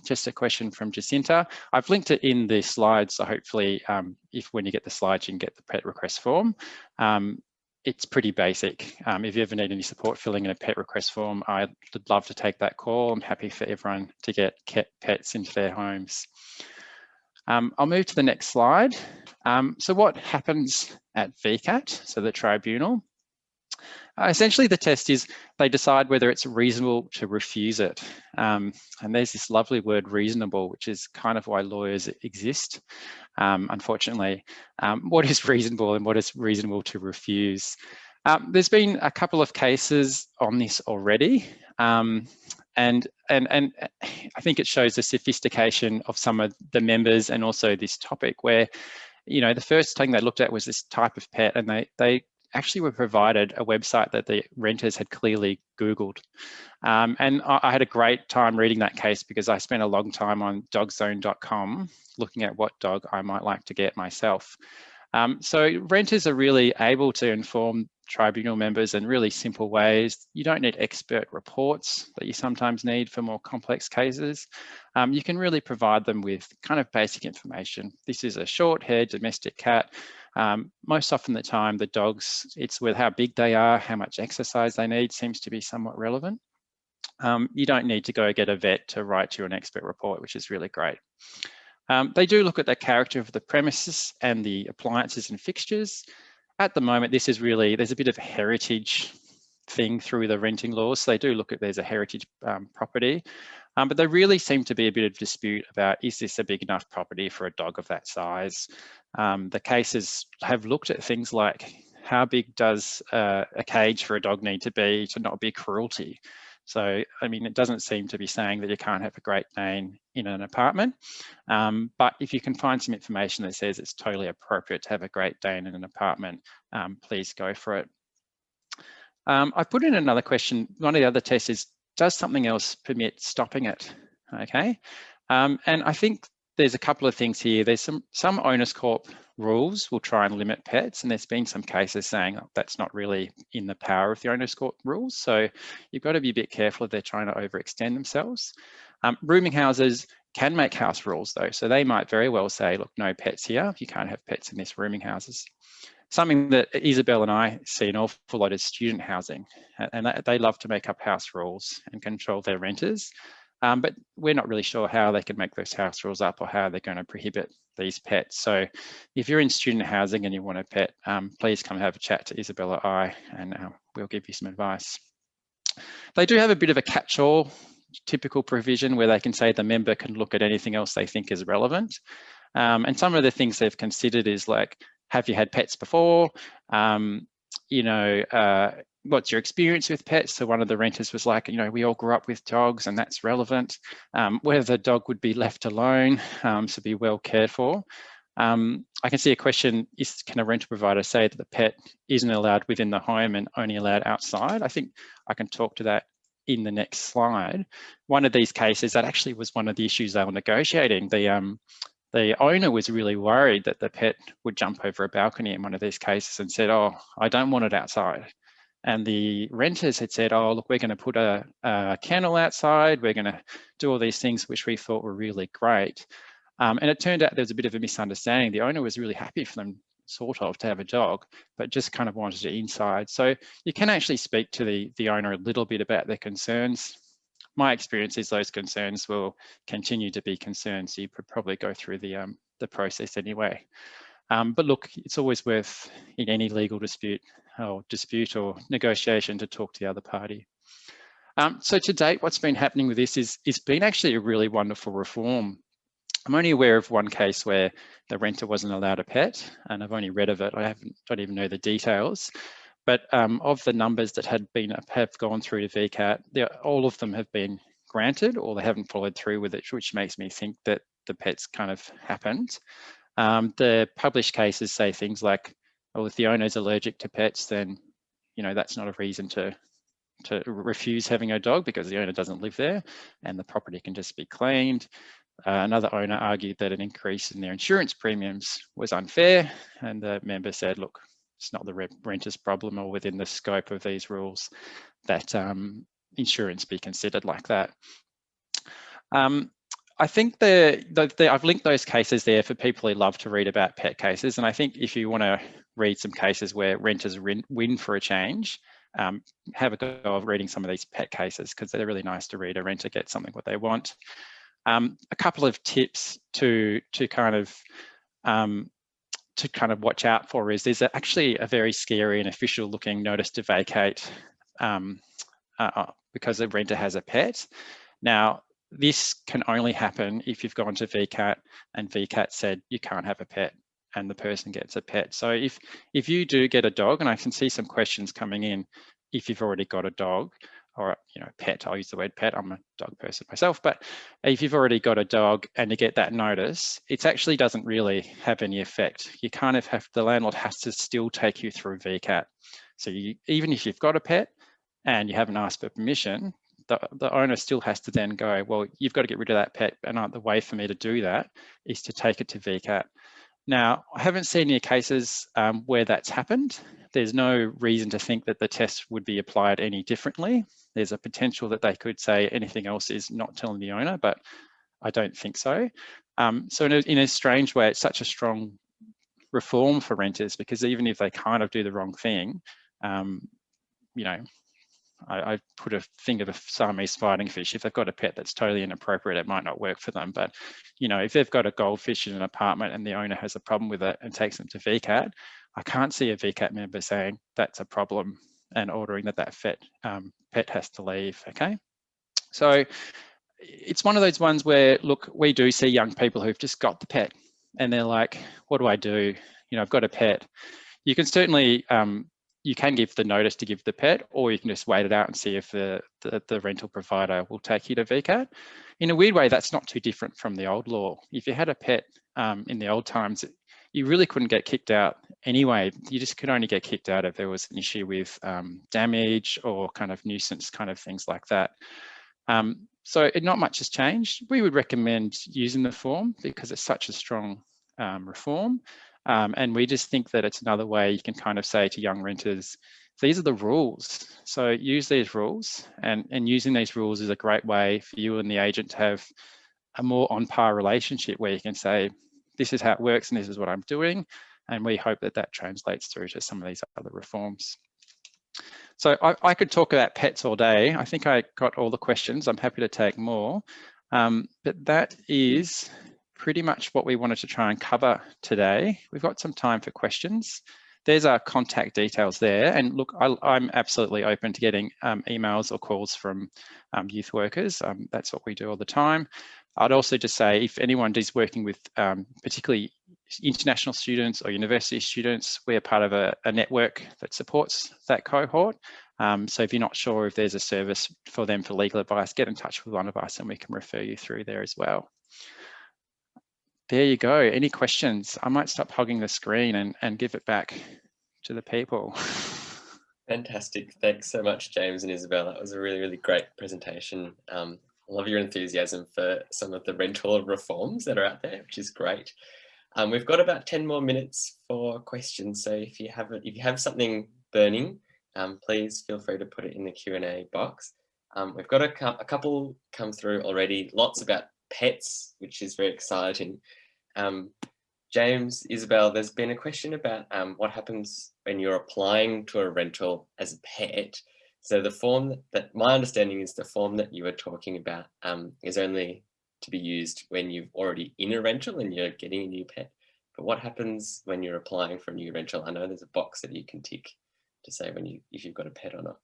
just a question from Jacinta. I've linked it in the slides, so hopefully when you get the slides, you can get the pet request form. It's pretty basic. If you ever need any support filling in a pet request form, I'd love to take that call. I'm happy for everyone to get pets into their homes. I'll move to the next slide. So what happens at VCAT, so the tribunal? Essentially, the test is they decide whether it's reasonable to refuse it. And there's this lovely word reasonable, which is kind of why lawyers exist, unfortunately. What is reasonable and what is reasonable to refuse? There's been a couple of cases on this already. And I think it shows the sophistication of some of the members and also this topic where, the first thing they looked at was this type of pet, and they actually were provided a website that the renters had clearly Googled. And I had a great time reading that case because I spent a long time on dogzone.com looking at what dog I might like to get myself. So renters are really able to inform tribunal members in really simple ways. You don't need expert reports that you sometimes need for more complex cases. You can really provide them with kind of basic information. This is a short-haired domestic cat. Most often the time, the dogs, it's with how big they are, how much exercise they need seems to be somewhat relevant. you don't need to go get a vet to write you an expert report, which is really great. They do look at the character of the premises and the appliances and fixtures. At the moment, this is really, there's a bit of a heritage thing through the renting laws. So they do look at there's a heritage property, but there really seem to be a bit of dispute about, is this a big enough property for a dog of that size? The cases have looked at things like, how big does a cage for a dog need to be to not be cruelty? So, I mean, it doesn't seem to be saying that you can't have a Great Dane in an apartment, but if you can find some information that says it's totally appropriate to have a Great Dane in an apartment, please go for it. I put in another question. One of the other tests is, does something else permit stopping it? Okay, and I think there's a couple of things here. There's some owners corp rules will try and limit pets, and there's been some cases saying that's not really in the power of the owners corp rules. So you've got to be a bit careful if they're trying to overextend themselves. Rooming houses can make house rules though. So they might very well say, look, no pets here. You can't have pets in this rooming houses. Something that Isabelle and I see an awful lot is student housing, and they love to make up house rules and control their renters. But we're not really sure how they can make those house rules up or how they're going to prohibit these pets. So if you're in student housing and you want a pet, please come have a chat to Isabelle or I, and we'll give you some advice. They do have a bit of a catch-all typical provision where they can say the member can look at anything else they think is relevant. And some of the things they've considered is like, have you had pets before? You know, what's your experience with pets? So one of the renters was like, you know, we all grew up with dogs and that's relevant. Whether the dog would be left alone, so be well cared for. I can see a question, can a rental provider say that the pet isn't allowed within the home and only allowed outside? I think I can talk to that in the next slide. One of these cases, that actually was one of the issues they were negotiating. The owner was really worried that the pet would jump over a balcony in one of these cases and said, oh, I don't want it outside. And the renters had said, oh, look, we're going to put a kennel outside. We're going to do all these things which we thought were really great. And it turned out there was a bit of a misunderstanding. The owner was really happy for them, sort of, to have a dog, but just kind of wanted it inside. So you can actually speak to the owner a little bit about their concerns. My experience is those concerns will continue to be concerns. So you could probably go through the process anyway. But look, it's always worth in any legal dispute or negotiation to talk to the other party. So to date, what's been happening with this is been actually a really wonderful reform. I'm only aware of one case where the renter wasn't allowed a pet, and I've only read of it. Don't even know the details. But of the numbers that have gone through to VCAT, all of them have been granted, or they haven't followed through with it, which makes me think that the pets kind of happened. The published cases say things like, well, if the owner is allergic to pets, then that's not a reason to refuse having a dog because the owner doesn't live there, and the property can just be cleaned. Another owner argued that an increase in their insurance premiums was unfair, and the member said, look, it's not the renter's problem or within the scope of these rules that insurance be considered like that. I think I've linked those cases there for people who love to read about pet cases. And I think if you want to read some cases where renters win for a change, have a go of reading some of these pet cases because they're really nice to read. A renter gets something what they want. A couple of tips to kind of watch out for is there's actually a very scary and official looking notice to vacate because the renter has a pet. Now, this can only happen if you've gone to VCAT and VCAT said you can't have a pet and the person gets a pet. So if you do get a dog, and I can see some questions coming in, if you've already got a dog or pet, I'll use the word pet, I'm a dog person myself, but if you've already got a dog and you get that notice, it actually doesn't really have any effect. You kind of the landlord has to still take you through VCAT. So even if you've got a pet and you haven't asked for permission, the owner still has to then go, well, you've got to get rid of that pet, and the way for me to do that is to take it to VCAT. Now, I haven't seen any cases where that's happened. There's no reason to think that the test would be applied any differently. There's a potential that they could say anything else is not telling the owner, but I don't think so. So in a strange way, it's such a strong reform for renters because even if they kind of do the wrong thing, I put a thing of a Siamese fighting fish. If they've got a pet that's totally inappropriate, it might not work for them. But, you know, if they've got a goldfish in an apartment and the owner has a problem with it and takes them to VCAT, I can't see a VCAT member saying that's a problem and ordering that pet has to leave, okay? So it's one of those ones where, look, we do see young people who've just got the pet and they're like, what do I do? You know, I've got a pet. You can certainly, you can give the notice to give the pet, or you can just wait it out and see if the rental provider will take you to VCAT. In a weird way, that's not too different from the old law. If you had a pet in the old times, you really couldn't get kicked out anyway. You just could only get kicked out if there was an issue with damage or kind of nuisance kind of things like that. So not much has changed. We would recommend using the form because it's such a strong reform. And we just think that it's another way you can kind of say to young renters, these are the rules. So use these rules, and using these rules is a great way for you and the agent to have a more on par relationship where you can say, this is how it works and this is what I'm doing. And we hope that that translates through to some of these other reforms. So I could talk about pets all day. I think I got all the questions. I'm happy to take more. But that is pretty much what we wanted to try and cover today. We've got some time for questions. There's our contact details there. And look, I'm absolutely open to getting emails or calls from youth workers. That's what we do all the time. I'd also just say if anyone is working with particularly international students or university students, we're part of a network that supports that cohort. So if you're not sure if there's a service for them for legal advice, get in touch with one of us and we can refer you through there as well. There you go. Any questions? I might stop hogging the screen and give it back to the people. Fantastic. Thanks so much, James and Isabelle. That was a really, really great presentation. I love your enthusiasm for some of the rental reforms that are out there, which is great. We've got about 10 more minutes for questions. So if you have something burning, please feel free to put it in the Q&A box. We've got a couple come through already, lots about pets, which is very exciting. James, Isabelle, there's been a question about what happens when you're applying to a rental as a pet. So the form that, my understanding is the form that you were talking about is only to be used when you've already in a rental and you're getting a new pet. But what happens when you're applying for a new rental? I know there's a box that you can tick to say if you've got a pet or not.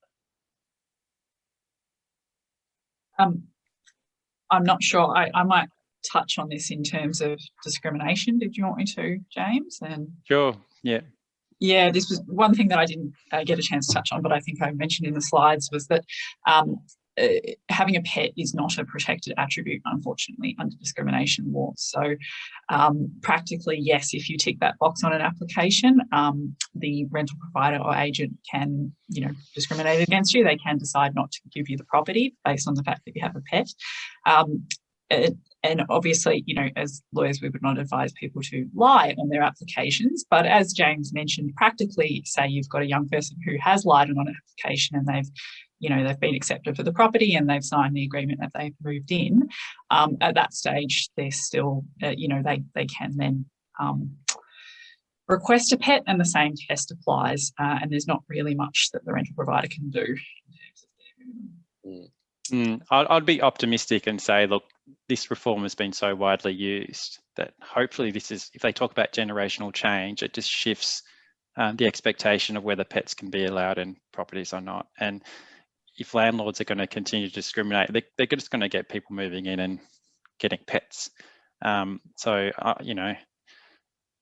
I'm not sure. I might touch on this in terms of discrimination. Did you want me to, James? And Sure, yeah. Yeah, this was one thing that I didn't get a chance to touch on, but I think I mentioned in the slides was that having a pet is not a protected attribute, unfortunately, under discrimination law. So practically, yes, if you tick that box on an application, the rental provider or agent can, discriminate against you. They can decide not to give you the property based on the fact that you have a pet. And obviously, as lawyers, we would not advise people to lie on their applications. But as James mentioned, practically, say you've got a young person who has lied on an application and they've been accepted for the property and they've signed the agreement that they've moved in. At that stage, they're still, they can then request a pet, and the same test applies. And there's not really much that the rental provider can do. I'd be optimistic and say, look, this reform has been so widely used that hopefully if they talk about generational change, it just shifts the expectation of whether pets can be allowed in properties or not. And if landlords are going to continue to discriminate, they're just going to get people moving in and getting pets.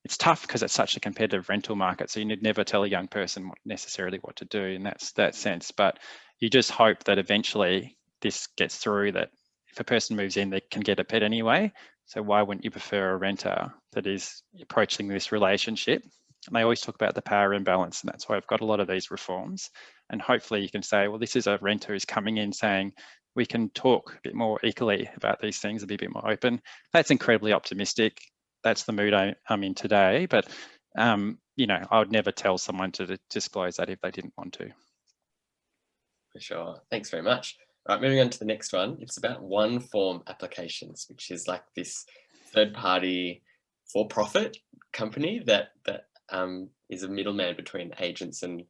It's tough because it's such a competitive rental market. So you need never tell a young person necessarily what to do in that sense. But you just hope that eventually this gets through, that if a person moves in, they can get a pet anyway. So why wouldn't you prefer a renter that is approaching this relationship? And they always talk about the power imbalance, and that's why I've got a lot of these reforms. And hopefully you can say, well, this is a renter who's coming in saying, we can talk a bit more equally about these things and be a bit more open. That's incredibly optimistic. That's the mood I'm in today. But, I would never tell someone to disclose that if they didn't want to. For sure. Thanks very much. Right, moving on to the next one. It's about one form applications, which is like this third-party for-profit company that is a middleman between agents and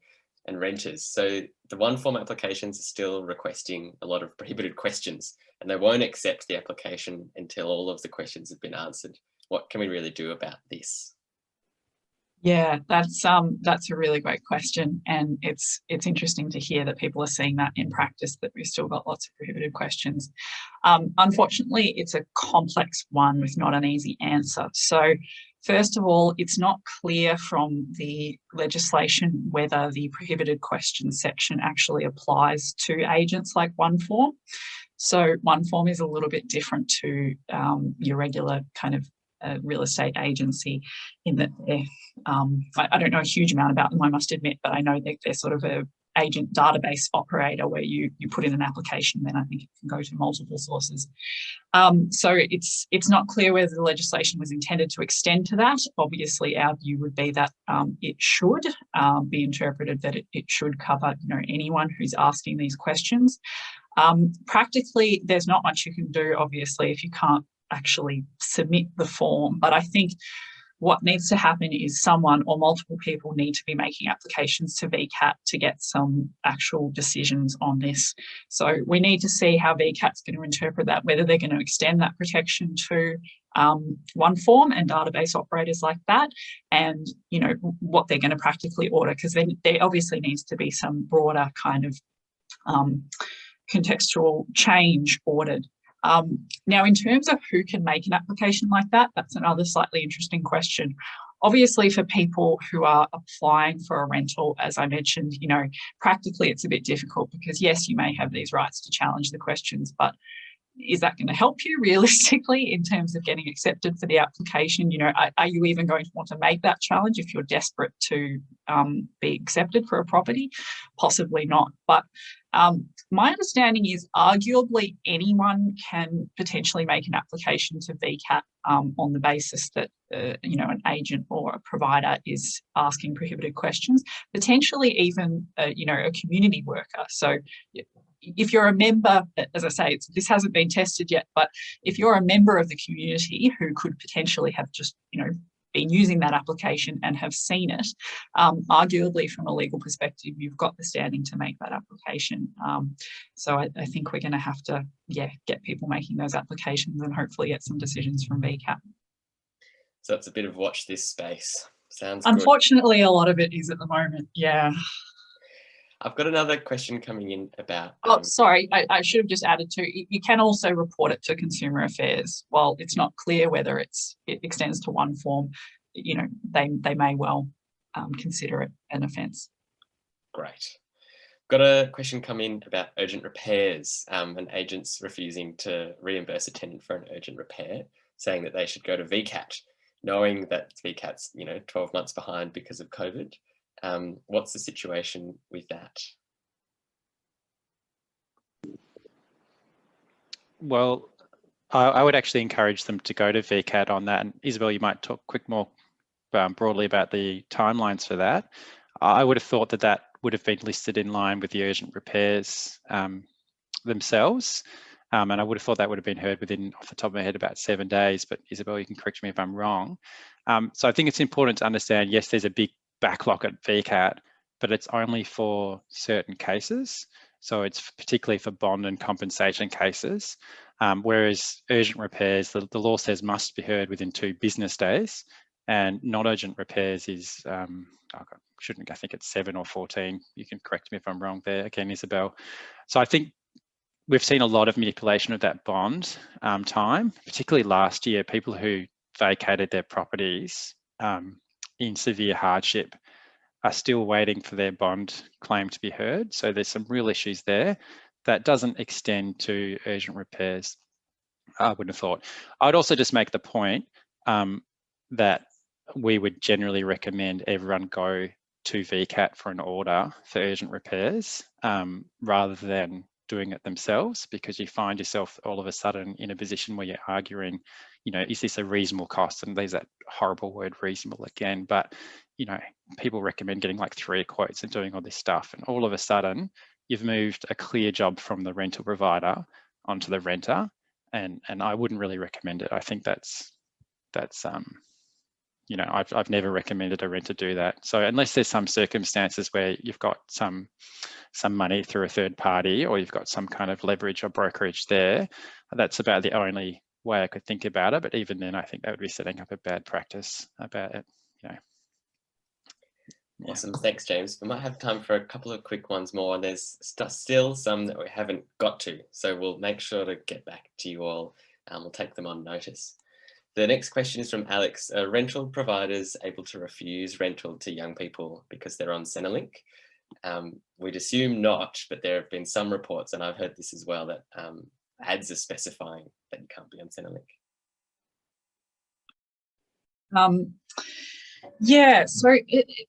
and renters. So the one form applications are still requesting a lot of prohibited questions, and they won't accept the application until all of the questions have been answered. What can we really do about this? Yeah, that's a really great question, and it's interesting to hear that people are seeing that in practice, that we've still got lots of prohibited questions. Unfortunately, it's a complex one with not an easy answer. So first of all, it's not clear from the legislation whether the prohibited questions section actually applies to agents like OneForm. So OneForm is a little bit different to your regular kind of real estate agency, in that I don't know a huge amount about them, I must admit, but I know that they're sort of a agent database operator where you put in an application, then I think it can go to multiple sources. So it's not clear whether the legislation was intended to extend to that. Obviously, our view would be that it should be interpreted that it should cover, you know, anyone who's asking these questions. Practically, there's not much you can do, obviously, if you can't actually submit the form. But I think what needs to happen is someone or multiple people need to be making applications to VCAT to get some actual decisions on this. So we need to see how VCAT's going to interpret that, whether they're going to extend that protection to OneForm and database operators like that, and, you know, what they're going to practically order, because then there obviously needs to be some broader kind of contextual change ordered. Now, in terms of who can make an application like that, that's another slightly interesting question. Obviously, for people who are applying for a rental, as I mentioned, you know, practically it's a bit difficult because, yes, you may have these rights to challenge the questions, but is that going to help you realistically in terms of getting accepted for the application? You know, are you even going to want to make that challenge if you're desperate to be accepted for a property? Possibly not. But my understanding is arguably anyone can potentially make an application to VCAT on the basis that, you know, an agent or a provider is asking prohibited questions, potentially even, you know, a community worker. So if you're a member, as I say, this hasn't been tested yet, but if you're a member of the community who could potentially have just, you know, been using that application and have seen it, arguably from a legal perspective, you've got the standing to make that application. So I think we're going to have to, yeah, get people making those applications and hopefully get some decisions from VCAT. So it's a bit of watch this space. Sounds Unfortunately, a lot of it is at the moment, yeah. I've got another question coming in about... Oh, sorry, I should have just added to, you can also report it to Consumer Affairs. While it's not clear whether it extends to OneForm, you know, they may well consider it an offence. Great. Got a question come in about urgent repairs and agents refusing to reimburse a tenant for an urgent repair, saying that they should go to VCAT, knowing that VCAT's, you know, 12 months behind because of COVID. What's the situation with that? Well, I would actually encourage them to go to VCAT on that. And Isabelle, you might talk more broadly about the timelines for that. I would have thought that that would have been listed in line with the urgent repairs themselves. And I would have thought that would have been heard within, off the top of my head, about 7 days. But Isabelle, you can correct me if I'm wrong. So I think it's important to understand, yes, there's a big backlog at VCAT, but it's only for certain cases. So it's particularly for bond and compensation cases, whereas urgent repairs, the law says must be heard within 2 business days, and non-urgent repairs is, I think it's 7 or 14. You can correct me if I'm wrong there again, Isabelle. So I think we've seen a lot of manipulation of that bond time, particularly last year, people who vacated their properties in severe hardship are still waiting for their bond claim to be heard. So there's some real issues there. That doesn't extend to urgent repairs, I wouldn't have thought. I'd also just make the point that we would generally recommend everyone go to VCAT for an order for urgent repairs rather than doing it themselves, because you find yourself all of a sudden in a position where you're arguing, you know, is this a reasonable cost? And there's that horrible word reasonable again, but, you know, people recommend getting like 3 quotes and doing all this stuff. And all of a sudden you've moved a clear job from the rental provider onto the renter. And I wouldn't really recommend it. I think that's you know, I've never recommended a renter do that. So unless there's some circumstances where you've got some money through a third party, or you've got some kind of leverage or brokerage there, that's about the only way I could think about it. But even then, I think that would be setting up a bad practice about it, you know. Yeah. Awesome, thanks, James. We might have time for a couple of quick ones more. There's still some that we haven't got to, so we'll make sure to get back to you all. We'll take them on notice. The next question is from Alex. Are rental providers able to refuse rental to young people because they're on Centrelink? We'd assume not, but there have been some reports, and I've heard this as well, that ads are specifying that you can't be on Centrelink. Yeah, so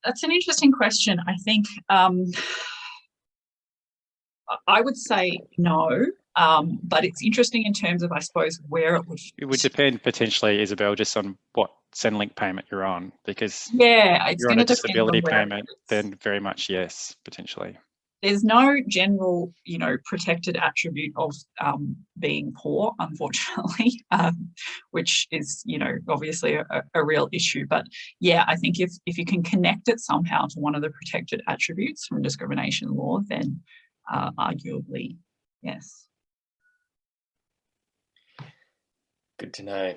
that's an interesting question. I think I would say no, but it's interesting in terms of, I suppose, where it would... It would depend potentially, Isabelle, just on what Centrelink payment you're on, because yeah, it's you're on a depend disability on where payment, then very much yes, potentially. There's no general, you know, protected attribute of being poor, unfortunately, which is, you know, obviously a real issue. But yeah, I think if you can connect it somehow to one of the protected attributes from discrimination law, then arguably, yes. Good to know.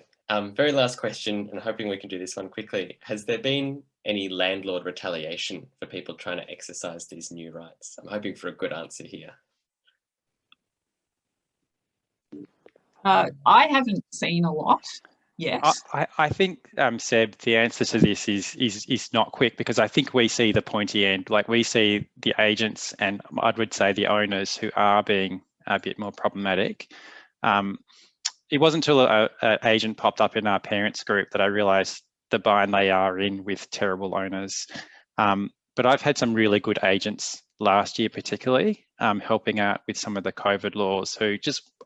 Very last question, and hoping we can do this one quickly. Has there been any landlord retaliation for people trying to exercise these new rights? I'm hoping for a good answer here. I haven't seen a lot yet. I think, Seb, the answer to this is not quick, because I think we see the pointy end. Like, we see the agents, and I would say the owners, who are being a bit more problematic. It wasn't until an agent popped up in our parents group that I realised the bind they are in with terrible owners. But I've had some really good agents last year, particularly helping out with some of the COVID laws, who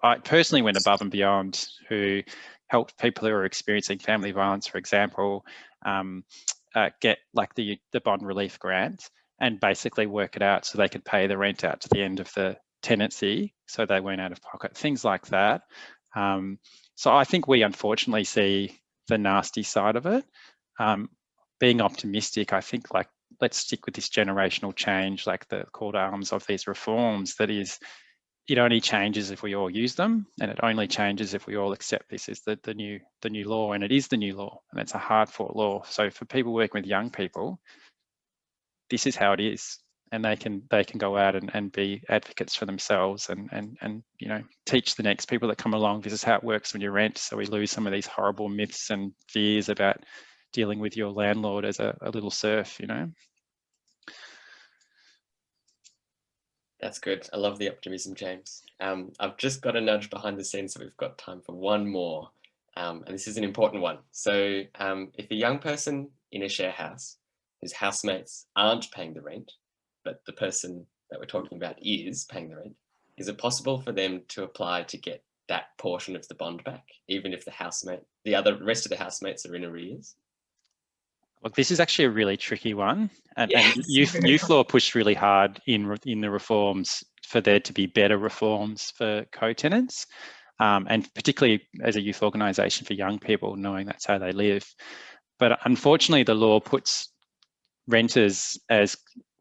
I personally went above and beyond, who helped people who are experiencing family violence, for example, get like the bond relief grant and basically work it out so they could pay the rent out to the end of the tenancy, so they weren't out of pocket, things like that. So I think we unfortunately see the nasty side of it. Being optimistic, I think, like, let's stick with this generational change, like the call to arms of these reforms, that is, it only changes if we all use them, and it only changes if we all accept this is the new law, and it is the new law, and it's a hard fought law. So for people working with young people, this is how it is, and they can go out and be advocates for themselves, and you know, teach the next people that come along, this is how it works when you rent, so we lose some of these horrible myths and fears about dealing with your landlord as a little serf, you know. That's good. I love the optimism, James. I've just got a nudge behind the scenes, so we've got time for one more, and this is an important one. So if a young person in a share house whose housemates aren't paying the rent, but the person that we're talking about is paying the rent, is it possible for them to apply to get that portion of the bond back, even if the rest of the housemates are in arrears? Look, this is actually a really tricky one, and Yes, Youthlaw pushed really hard in the reforms for there to be better reforms for co-tenants, and particularly as a youth organisation for young people, knowing that's how they live. But unfortunately, the law puts renters as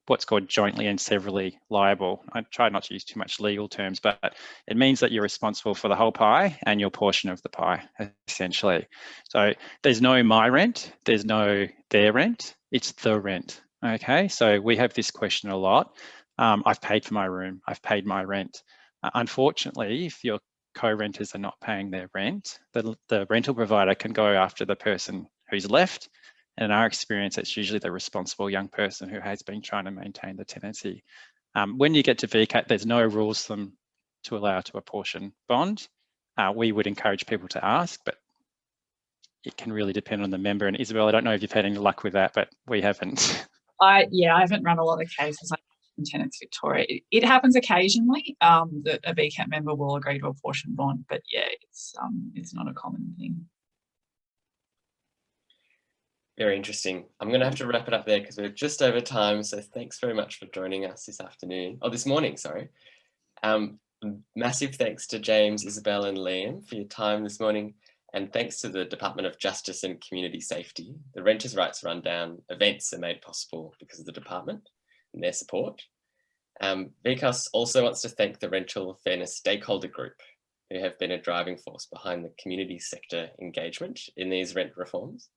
what's called jointly and severally liable. I try not to use too much legal terms, but it means that you're responsible for the whole pie and your portion of the pie, essentially. So there's no my rent, there's no their rent, it's the rent, okay? So we have this question a lot. I've paid for my room, I've paid my rent. Unfortunately, if your co-renters are not paying their rent, the rental provider can go after the person who's left. And in our experience, it's usually the responsible young person who has been trying to maintain the tenancy. When you get to VCAT, there's no rules for them to allow to apportion bond. We would encourage people to ask, but it can really depend on the member. And Isabelle, I don't know if you've had any luck with that, but we haven't. I haven't run a lot of cases in Tenants Victoria. It happens occasionally that a VCAT member will agree to apportion bond, but yeah, it's not a common thing. Very interesting. I'm going to have to wrap it up there because we're just over time. So thanks very much for joining us this morning, sorry. Massive thanks to James, Isabelle and Liam for your time this morning. And thanks to the Department of Justice and Community Safety, the Renters' Rights Rundown events are made possible because of the department and their support. VCAS also wants to thank the Rental Fairness Stakeholder Group, who have been a driving force behind the community sector engagement in these rent reforms.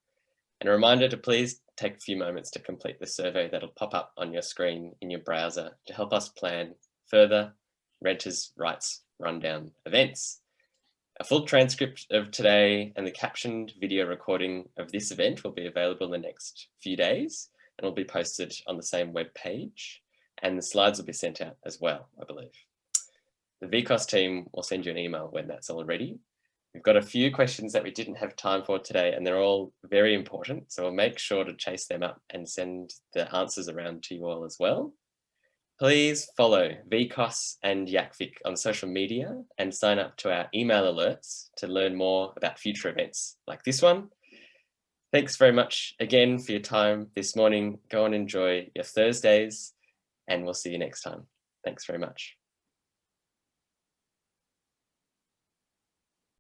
And a reminder to please take a few moments to complete the survey that'll pop up on your screen in your browser to help us plan further Renters' Rights Rundown events. A full transcript of today and the captioned video recording of this event will be available in the next few days and will be posted on the same web page, and the slides will be sent out as well, I believe. The VCAS team will send you an email when that's all ready. We've got a few questions that we didn't have time for today, and they're all very important, so we'll make sure to chase them up and send the answers around to you all as well. Please follow VCAS and YACVic on social media and sign up to our email alerts to learn more about future events like this one. Thanks very much again for your time this morning. Go and enjoy your Thursdays, and we'll see you next time. Thanks very much.